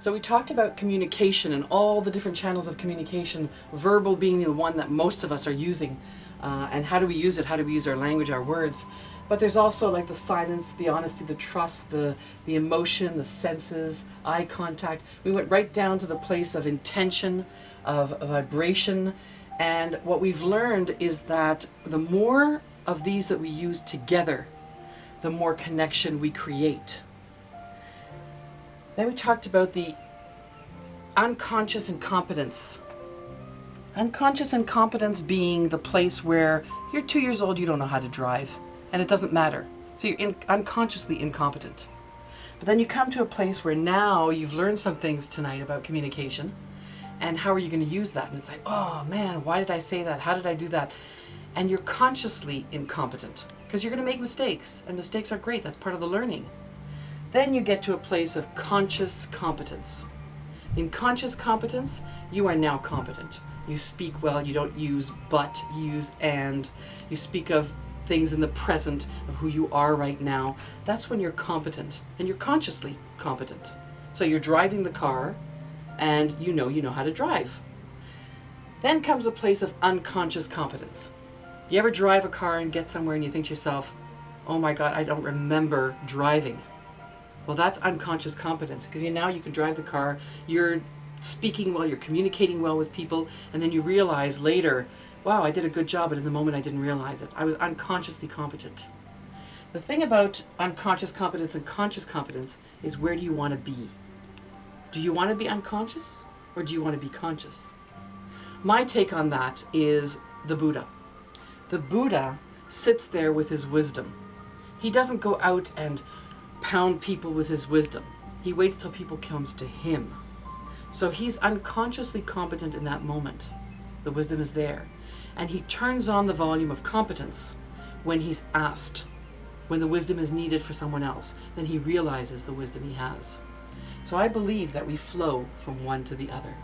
So we talked about communication and all the different channels of communication, verbal being the one that most of us are using. And how do we use it? How do we use our language, our words? But there's also like the silence, the honesty, the trust, the emotion, the senses, eye contact. We went right down to the place of intention, of vibration. And what we've learned is that the more of these that we use together, the more connection we create. Then we talked about the unconscious incompetence. Unconscious incompetence being the place where you're 2 years old, you don't know how to drive, and it doesn't matter. So you're unconsciously incompetent. But then you come to a place where now you've learned some things tonight about communication, and how are you going to use that? And it's like, oh man, why did I say that? How did I do that? And you're consciously incompetent, because you're going to make mistakes, and mistakes are great. That's part of the learning. Then you get to a place of conscious competence. In conscious competence, you are now competent. You speak well, you don't use but, you use and. You speak of things in the present of who you are right now. That's when you're competent, and you're consciously competent. So you're driving the car, and you know how to drive. Then comes a place of unconscious competence. You ever drive a car and get somewhere and you think to yourself, oh my God, I don't remember driving. Well, that's unconscious competence, because now you can drive the car, you're speaking well, you're communicating well with people, and then you realize later, wow, I did a good job, but in the moment I didn't realize it. I was unconsciously competent. The thing about unconscious competence and conscious competence is, where do you want to be? Do you want to be unconscious, or do you want to be conscious? My take on that is the Buddha. The Buddha sits there with his wisdom. He doesn't go out and pound people with his wisdom. He waits till people comes to him. So he's unconsciously competent in that moment. The wisdom is there. And he turns on the volume of competence when he's asked. When the wisdom is needed for someone else, then he realizes the wisdom he has. So I believe that we flow from one to the other.